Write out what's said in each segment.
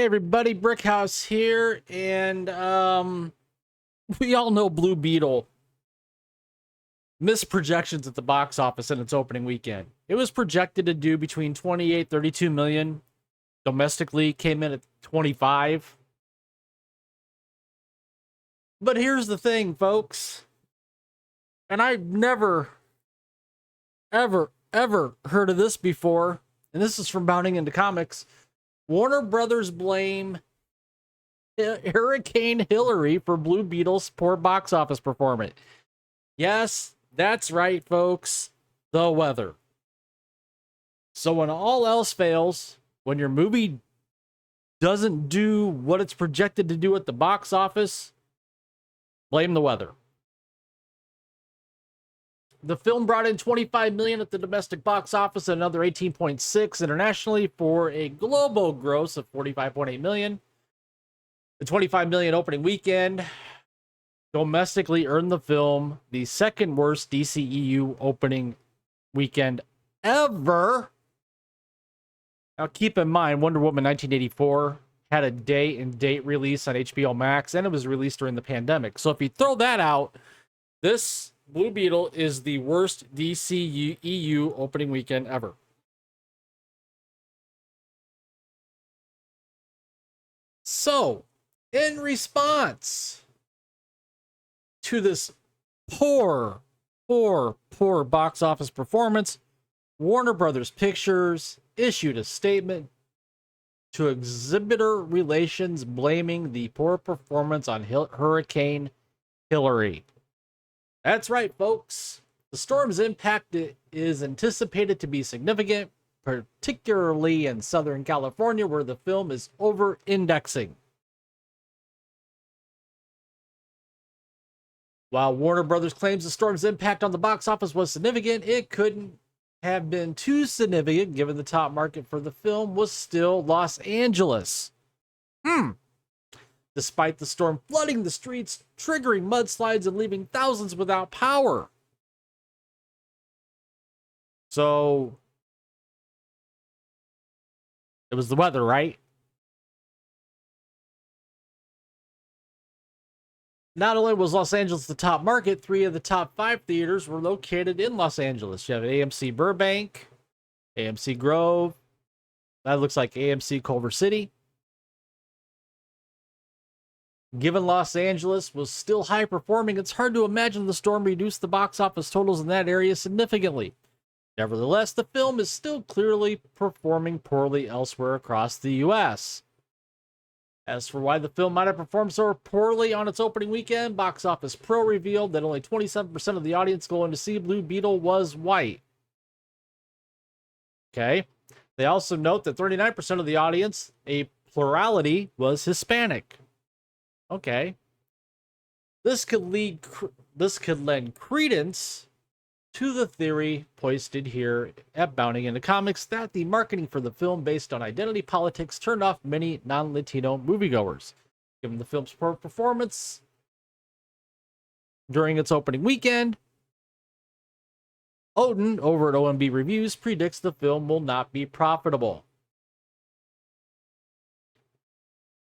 Hey everybody, Brickhouse here, and we all know Blue Beetle missed projections at the box office in its opening weekend. It was projected to do between 28, 32 million. Domestically, came in at 25. But here's the thing, folks, and I've never, ever heard of this before, and this is from Bounding into Comics. Warner Brothers blame Hurricane Hilary for Blue Beetle's poor box office performance. Yes, that's right, folks. The weather. So when all else fails, when your movie doesn't do what it's projected to do at the box office, blame the weather. The film brought in $25 million at the domestic box office and another $18.6 internationally for a global gross of $45.8 million. The $25 million opening weekend domestically earned the film the second worst DCEU opening weekend ever. Now keep in mind, Wonder Woman 1984 had a day and date release on HBO Max, and it was released during the pandemic. So if you throw that out, this Blue Beetle is the worst DCEU opening weekend ever. So, in response to this poor box office performance, Warner Brothers Pictures issued a statement to exhibitor relations blaming the poor performance on Hurricane Hilary. That's right, folks. The storm's impact is anticipated to be significant, particularly in Southern California, where the film is over-indexing. While Warner Brothers claims the storm's impact on the box office was significant, it couldn't have been too significant given the top market for the film was still Los Angeles. Despite the storm flooding the streets, triggering mudslides, and leaving thousands without power. So, it was the weather, right? Not only was Los Angeles the top market, 3 of the top 5 theaters were located in Los Angeles. You have AMC Burbank, AMC Grove, that looks like AMC Culver City. Given Los Angeles was still high performing, it's hard to imagine the storm reduced the box office totals in that area significantly. Nevertheless, the film is still clearly performing poorly elsewhere across the US. As for why the film might have performed so poorly on its opening weekend, Box Office Pro revealed that only 27% of the audience going to see Blue Beetle was white. Okay. They also note that 39% of the audience, a plurality, was Hispanic. Okay. This could lend credence to the theory posted here at Bounding into Comics that the marketing for the film based on identity politics turned off many non-Latino moviegoers. Given the film's poor performance during its opening weekend, Odin over at OMB Reviews predicts the film will not be profitable.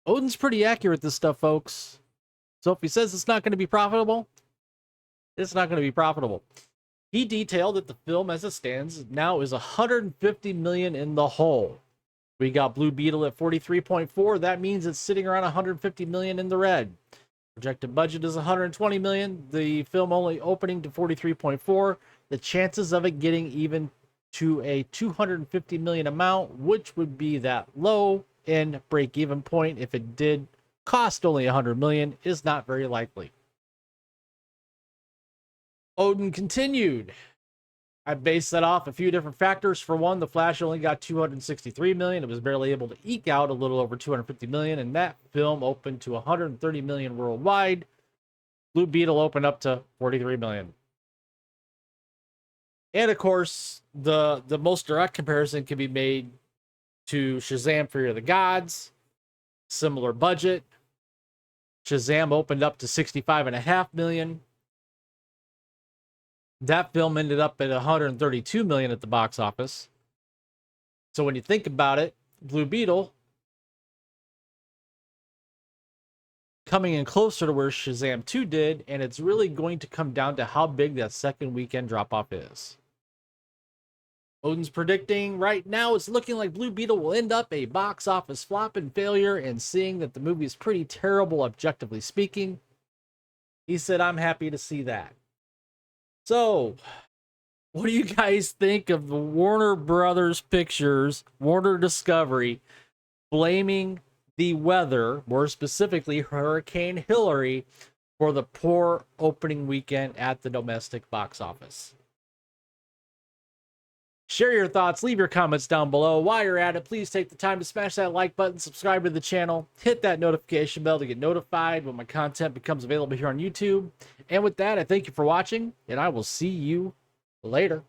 Odin's pretty accurate this stuff, folks. So if he says it's not going to be profitable, it's not going to be profitable. He detailed that the film as it stands now is $150 million in the hole. We got Blue Beetle at 43.4. That means it's sitting around $150 million in the red. Projected budget is $120 million. The film only opening to 43.4. The chances of it getting even to a $250 million amount, which would be that low in break-even point if it did cost only $100 million, is not very likely. Odin continued. I based that off a few different factors. For one, The Flash only got $263 million. It was barely able to eke out a little over $250 million, and that film opened to $130 million worldwide. Blue Beetle opened up to $43 million. And of course, the most direct comparison can be made to Shazam! Fury of the Gods. Similar budget. Shazam! Opened up to $65.5 million. That film ended up at $132 million at the box office. So when you think about it, Blue Beetle coming in closer to where Shazam 2 did, and it's really going to come down to how big that second weekend drop-off is. Odin's predicting right now it's looking like Blue Beetle will end up a box office flop and failure, and seeing that the movie is pretty terrible objectively speaking, he said, I'm happy to see that. So, what do you guys think of the Warner Brothers Pictures, Warner Discovery, blaming the weather, more specifically Hurricane Hilary, for the poor opening weekend at the domestic box office? Share your thoughts, leave your comments down below. While you're at it, please take the time to smash that like button, subscribe to the channel, hit that notification bell to get notified when my content becomes available here on YouTube. And with that, I thank you for watching, and I will see you later.